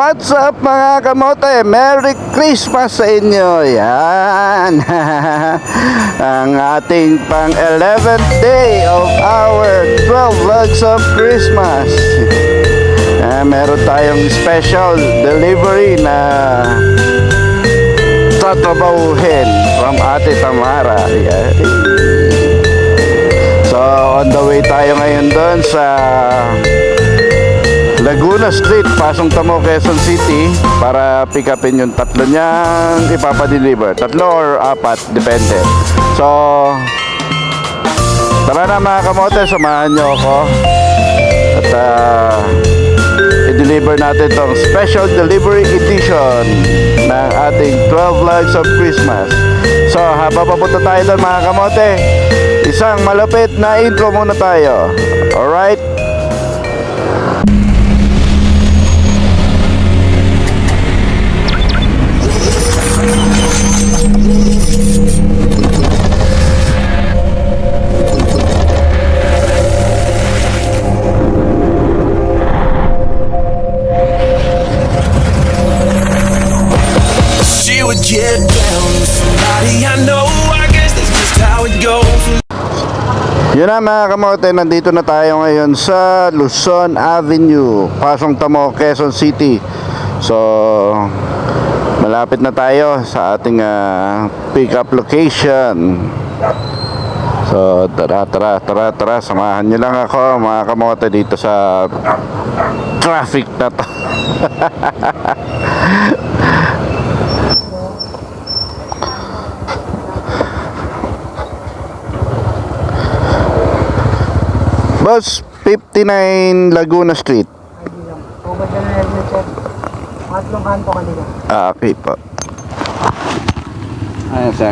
What's up mga kamote? Merry Christmas sa inyo. Yan. Ang ating pang 11th day of our 12 vlogs of Christmas. Meron tayong special delivery na tatrabahuhin from Ate Tamara. Yan. So on the way tayo ngayon doon sa Laguna Street, Pasong Tamo, Quezon City, para pick upin yung tatlo niyang ipapadeliver. Tatlo or apat, depende. So tara na mga kamote, samahan nyo ako at i-deliver natin tong special delivery edition ng ating 12 vlogs of Christmas. So habang papunta tayo doon mga kamote, isang malapit na intro muna tayo. Alright? She would get down with somebody I know. I guess that's just how it goes. Yun na mga kamote, nandito na tayo ngayon sa Luzon Avenue, Pasong Tamo, Quezon City. So malapit na tayo sa ating pick up location. So tara, samahan nyo lang ako mga kamote dito sa traffic na to. Boss, 59 Laguna Street. Matlong kanto kanila. Okay po. Ayan sir.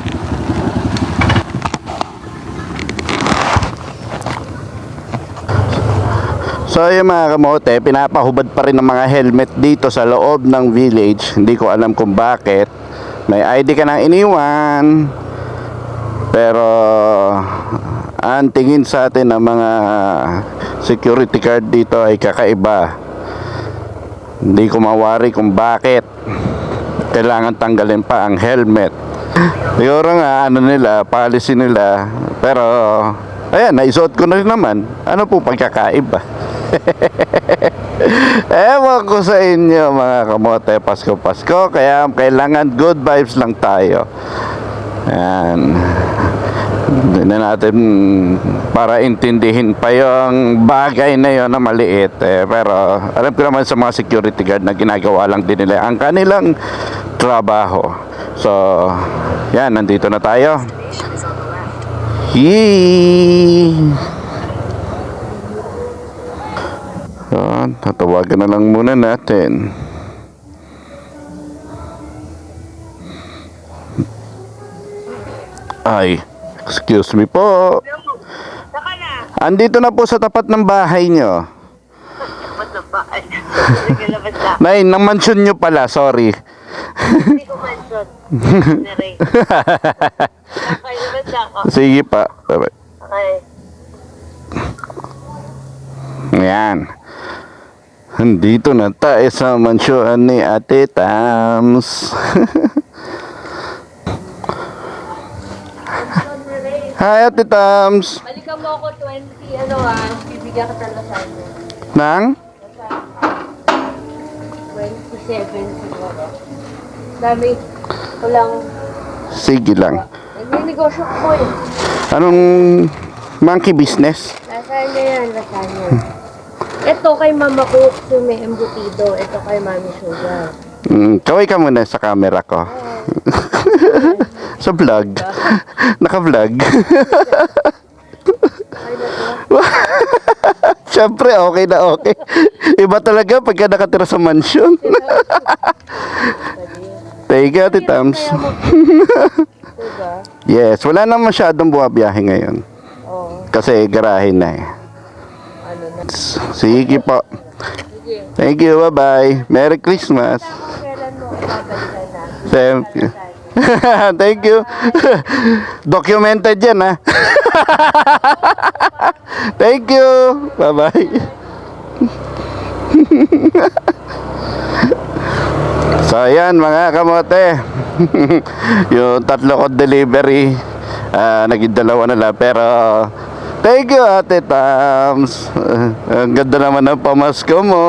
So yung mga kamote, pinapahubad pa rin ng mga helmet dito sa loob ng village. Hindi ko alam kung bakit. May ID ka nang iniwan, pero ang tingin sa atin ng mga security card dito ay kakaiba. Hindi ko mawari kung bakit kailangan tanggalin pa ang helmet. Siguro nga ano nila, policy nila. Pero ayan, naisuot ko na rin naman. Ano po pagkakaiba? Ewan ko sa inyo mga kamote, Pasko, kaya kailangan good vibes lang tayo. Ayan. Hindi na natin para intindihin pa yung bagay na yun na maliit pero alam ko naman sa mga security guard na ginagawa lang din nila ang kanilang trabaho. So yan, nandito na tayo. Yee! So, tatawagan na lang muna natin. Ay, excuse me po. Saka na. Andito na po sa tapat ng bahay nyo. Tapat ng bahay. Sige, labas na. Nay, ng mansion nyo pala, sorry. Hindi ko mention. Naray. Okay, labas na ako. Sige pa. Bye-bye. Okay. Ayan. Andito na tayo sa mansyon ni Ate Tams. Hi Ate Tams. Balikan mo ako 20, bibigyan ka ng lasagna. Nang? 27 siguro. Dami. Walang, Sige lang. nagninegosyo ko eh. Anong monkey business? Lasagna yan, lasagna. Ito kay Mama Cook, yung may embutido. Ito kay Mami Sugar. Kaway ka muna sa camera ko. Sa vlog. Naka-vlog. Okay na to. Siyempre, okay na okay. Iba talaga pagka nakatira sa mansion. Thank you, Ate Tams. Diba? Yes, wala na masyadong buwabiyahe ngayon. Oo. Kasi garahe na eh. Ano na. Sige po. Sige. Thank you, bye-bye. Merry Christmas. Kailan mo babalikan na? Thank you. Thank you. Documented yan ha. Thank you. Bye-bye. ayan mga kamote. Yung tatlo ko delivery, naging dalawa na lang. Pero, thank you, Ate Tams. Ang ganda naman ng pamasko mo.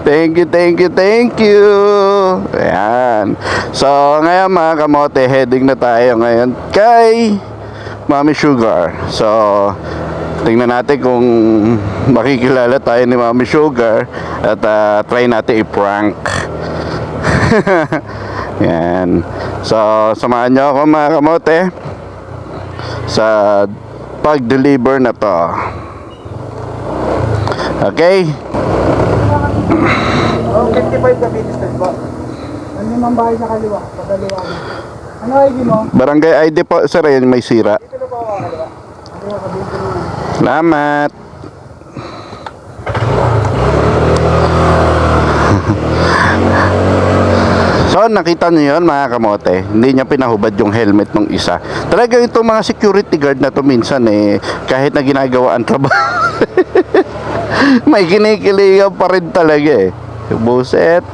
Thank you, thank you, thank you. Ayan. So, ngayon mga kamote, heading na tayo ngayon kay Mami Sugar. So, tingnan natin kung makikilala tayo ni Mami Sugar at try natin i-prank. Yan. So, samahan nyo ako mga kamote sa pag-deliver na to. Okay? Oh, 55 ka Finisted po. Ano yung bahay sa kaliwa? Padaliwa mo. Ano ID mo? Barangay ID po, sir. Yan may sira. Dito na po ako kaliwa. Kaliwa ka dito naman. Salamat. So, nakita niyo yun mga kamote. Hindi niya pinahubad yung helmet ng isa. Talaga itong mga security guard na to minsan kahit na ginagawa ang trabaho. May kinikiligan pa rin talaga Buset.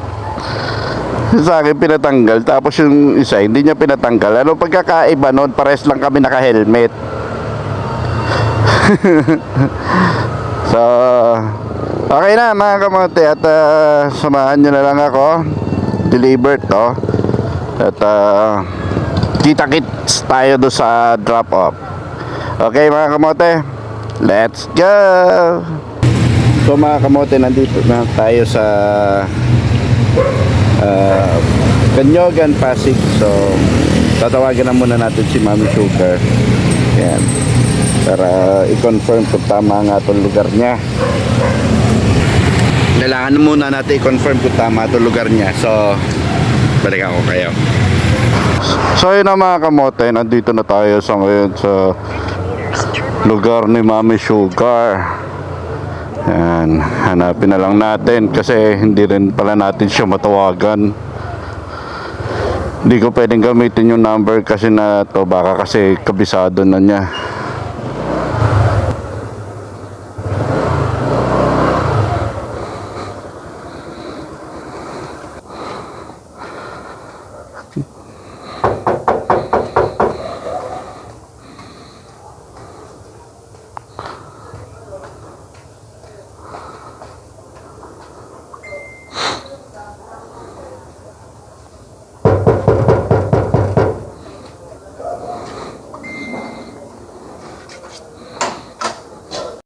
Sa akin pinatanggal. Tapos yung isa, hindi niya pinatanggal. Ano pagkakaiba noon? Pares lang kami naka-helmet. So, okay na mga kamote. At samahan nyo na lang ako. Deliver to. At kita-kits tayo doon sa drop-off. Okay mga kamote, let's go. So mga kamote, nandito na tayo sa Kanyogan, Pasig. So tatawagan na muna natin si Mami Sugar. Yan, para i-confirm kung tama nga itong lugar niya. Kailangan muna natin i-confirm kung tama itong lugar niya. So balik ako kayo. So yun na mga kamote, nandito na tayo sa ngayon sa lugar ni Mami Sugar. Yan, hanapin na lang natin kasi hindi rin pala natin siya matawagan. Hindi ko pwedeng gamitin yung number kasi na to, baka kasi kabisado na niya.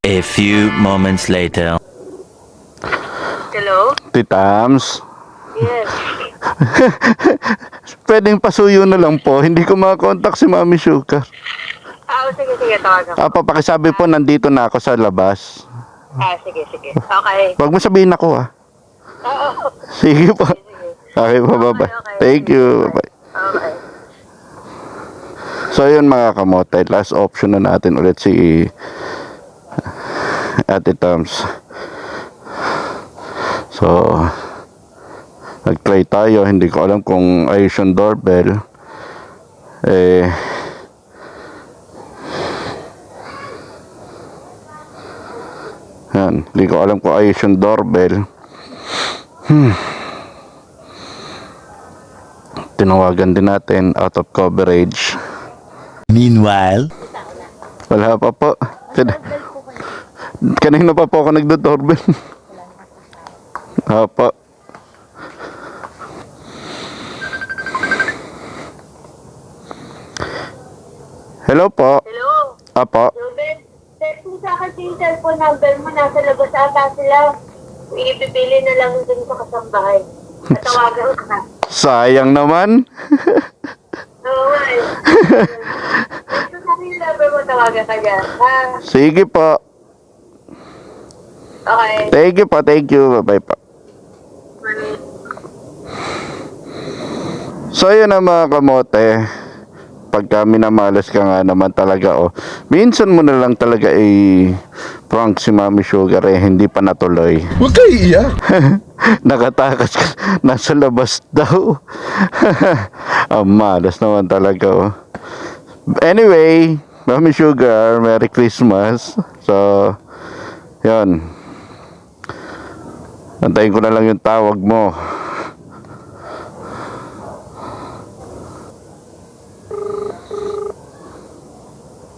A few moments later. Hello? Titams, Yes. pwedeng pasuyo na lang po. Hindi ko makakontak si Mami Sugar. Sige, tawagan ko. Pakisabi po nandito na ako sa labas. Sige. Okay. Huwag mo sabihin ako Oo. Sige po. Okay po, bye-bye. Okay. Thank you, bye-bye. Okay. So yun mga kamote, last option na natin ulit si Ate Tams. So nag-try tayo, hindi ko alam kung ayos yung doorbell. Yan, hindi ko alam kung ayos yung doorbell. Tinawagan din natin, out of coverage. Meanwhile, Wala pa po. Kanina pa po ako nagdo-doorbell. Opo. Hello po. Hello? Apo. Ruben, text mo sa akin yung cellphone number mo. Nasa labas ata sila. Ipipili na lang dun sa kasambahay. Tatawagan ka. Sayang naman. Oo, eh. Text mo sa akin yung number mo. Tawagan ka dyan. Sige po. Okay. Thank you po. Thank you. Bye-bye po. So yun na mga kamote. Pagka minamalas ka nga naman talaga minsan mo na lang talaga prank si Mami Sugar hindi pa natuloy. Huwag kayo iiyak. Nakatakas ka, nasa labas daw. Ang malas naman talaga Anyway, Mami Sugar, Merry Christmas. So yun, Antayin ko na lang yung tawag mo.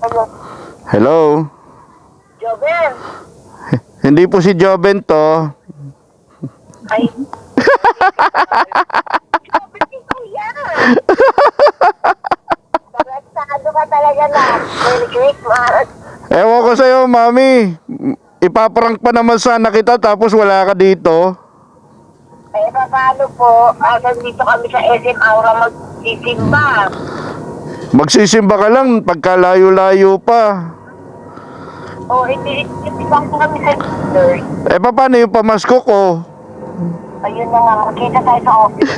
Ano? Hello? Joven? Hindi po si Joven to. Ay. Joven, ikaw yan. Tarantado ka talaga na. Merry Christmas. Ewan ko sa'yo, mami. Ipaprank pa naman sana kita tapos wala ka dito. Eh, paano po? Dito kami sa SM Aura magsisimba. Magsisimba ka lang pagka layo-layo pa. O, hindi lang kami sa nurse. Eh, paano yung pamasko ko? Ayun na nga, magkita tayo sa office.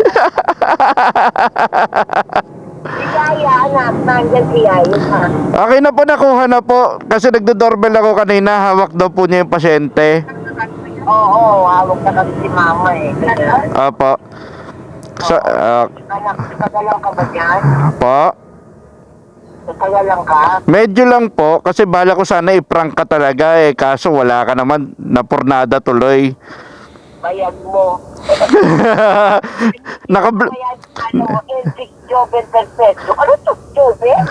Si Yaya, anak, nandyan si Yaya, ha? Akin na po, nakuha na po. Kasi nagdo-doorbell ako kanina. Hawak daw po niya yung pasyente. Oo, hawag na kami si Mama eh. Ganyan. Apo. Anak, tagalaw ka ba dyan? Po. Tagalaw ka? Medyo lang po. Kasi bala ko sana i-prank ka talaga eh. Kaso wala ka naman. Napurnada tuloy. Bayad mo. Naka-vlog Bayad, N6 Joven Perfecto. Ano to, Joven?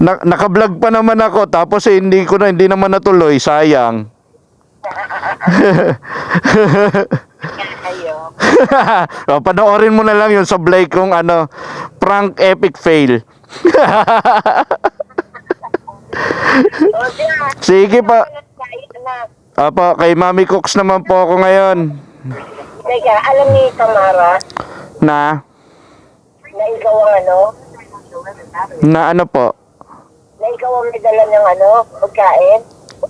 naka-vlog pa naman ako. Tapos eh, hindi naman natuloy. Sayang. Ayo. O, panoorin mo na lang yun sa Blake kung ano, prank epic fail. O, siya. Sige pa. Na. Apo, kay Mami Cooks naman po ako ngayon. Teka, alam ni Tamara Na na ikaw ang ano? na ano po? Na ikaw ang may dala ng ano? Pagkain?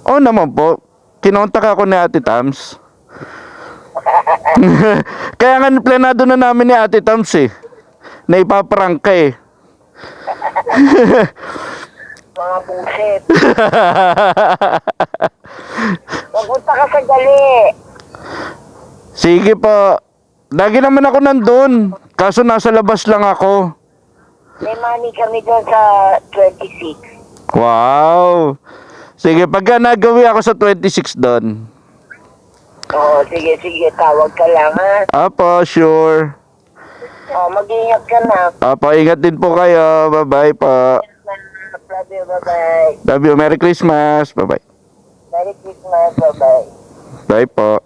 Oo naman po. Kinontak ako ni Ate Tams. Kaya nga planado na namin ni Ate Tams eh. Na ipaprank ka eh. Mga buset. Mapunta ka sa gali. Sige po. Lagi naman ako nandun. Kaso nasa labas lang ako. May money kami doon sa 26. Wow. Sige, pagka nagawi ako sa 26 doon. Oo, sige, tawag ka lang ha. Apo, sure. Mag-ingat ka na. Apo, ingat din po kayo. Bye-bye po. Love you, bye-bye. Love you. Merry Christmas. Bye-bye. Merry Christmas, bye-bye. Bye po.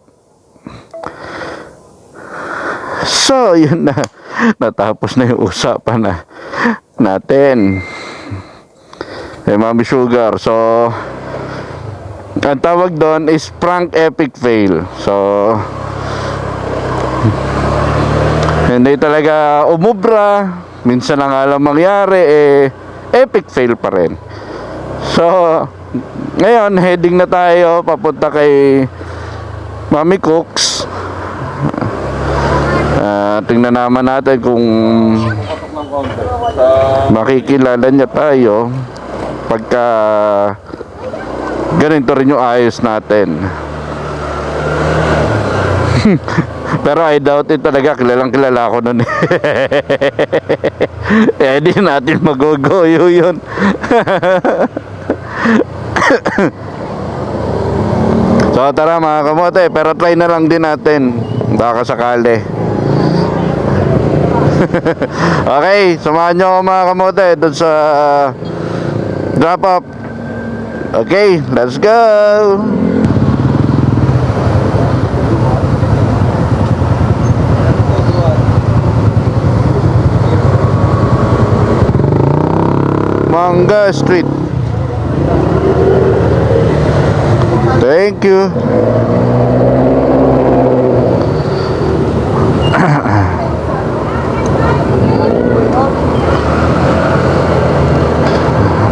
So, yun na. Natapos na yung usapan natin. Mami Sugar. So, ang tawag doon is prank epic fail. So, hindi talaga umubra. Minsan lang alam mangyari, epic fail pa rin. So, ngayon, heading na tayo papunta kay Mami Cooks. Tingnan naman natin kung makikilala niya tayo pagka ganito rin yung ayos natin. Pero I doubt it talaga, kilalang kilala ko nun. Di natin magogoyo yun. So tara mga kamote, pero try na lang din natin, baka sakali. Okay, samahan nyo ako mga kamote doon sa drop up. Okay, let's go. Manga Street. Thank you.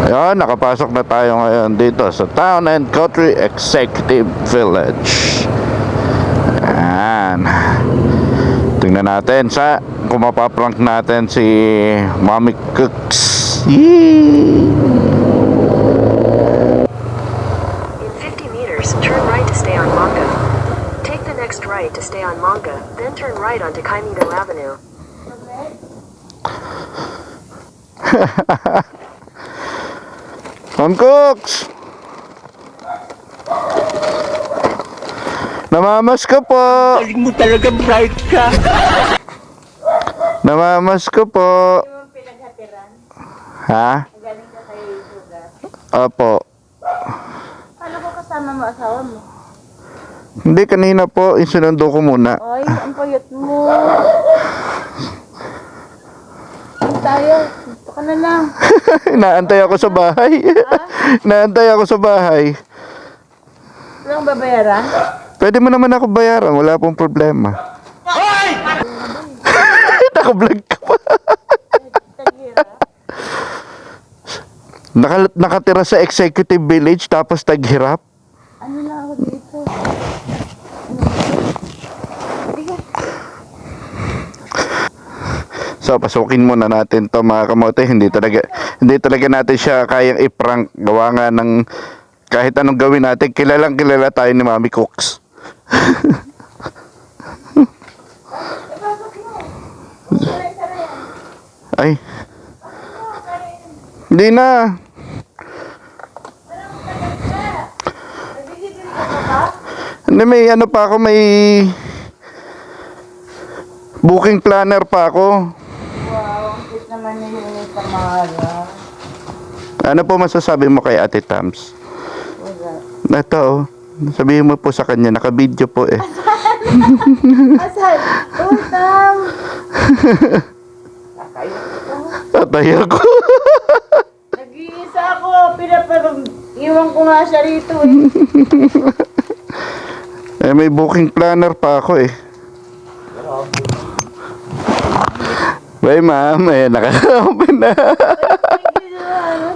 Ayan, nakapasok na tayo ngayon dito sa Town and Country Executive Village. Ayan. Tingnan natin kung mapaprank natin si Mami Cooks. Yee! In 50 meters, turn right to stay on Manga. Take the next right to stay on Manga, then turn right onto Kaimido Avenue. Ma'am Cooks! Namamas ko po. Galing mo talaga, bright ka. Namamas ko po. Ha? Galing ka kay Sugar. Opo. Paano ko kasama mo asawa mo? Hindi, kanina po. Isinundo ko muna. Ay, ang payat mo. Ay, tayo. Dito ka na lang. Naantay ako sa bahay. Naantay ako sa bahay. Walang babayaran? Pwede mo naman ako bayaran. Wala pong problema. Hoy! Naka-vlog ka pa. Nakatira sa executive village tapos taghirap. Ano na ako dito? So pasukin muna natin to mga kamote. Hindi talaga natin siya kayang i-prank. Gawa nga ng kahit anong gawin natin, kilala tayo ni Mami Cooks. Ay. Hindi na. Hindi, may ano pa ako, may booking planner pa ako. Wow, ang cute naman ni Tamara. Ano po masasabi mo kay Ate Tams? Wala. Ito, oh. Sabihin mo po sa kanya, naka-video po eh. Asan? Oh, Tam! Tatay ako. Nag-iisa ako. Iwan ko nga siya rito eh. Eh, may booking planner pa ako eh. Bye, ma'am. Eh, naka-open na.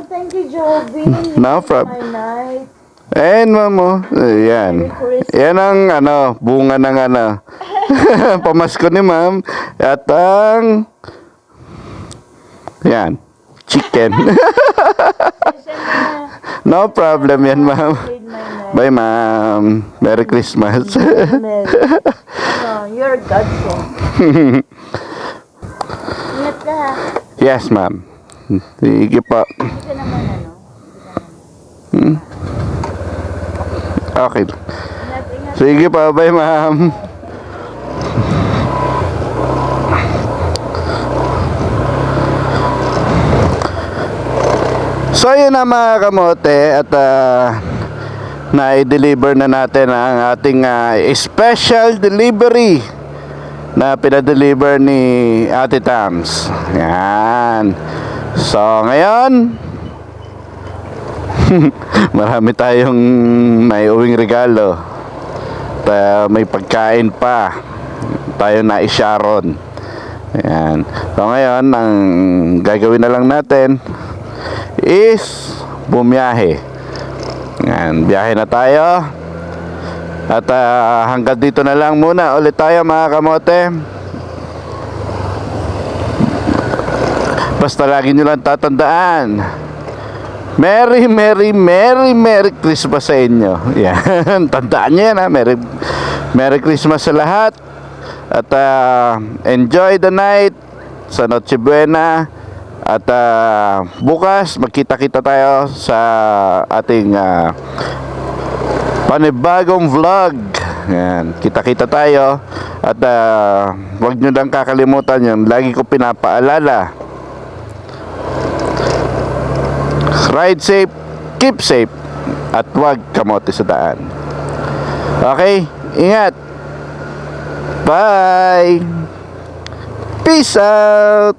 Thank you, Joby. No problem. My night. Ayan, ma'am. Oh. Ayan. Yan ang bunga ng pamasko ni ma'am. At ang yan, chicken. No problem yan, ma'am. Bye, ma'am. Merry Christmas. You're Godson. Ingat ka ha. Yes, ma'am. Sige po. Hindi ka naman Okay. Ingat, ingat. Sige pa, bye, ma'am. So yun na mga kamote at na-deliver na natin ang ating special delivery na pinadeliver ni Ate Tams. Yan. So ngayon marami tayong naiuwing regalo. May pagkain pa tayo na i-sharon. Ayan. So ngayon ang gagawin na lang natin is bumiyahe. Ayan, biyahe na tayo. At hanggang dito na lang muna ulit tayo mga kamote. Basta lagi nyo lang tatandaan, Merry Christmas sa inyo. Yan, tandaan nyo yan ha. Merry Christmas sa lahat. At enjoy the night sa Noche Buena. At bukas magkita-kita tayo sa ating panibagong vlog. Yan, kita-kita tayo. At huwag nyo lang kakalimutan yun. Lagi ko pinapaalala, ride safe, keep safe, at huwag kamote sa daan. Okay? Ingat. Bye. Peace out.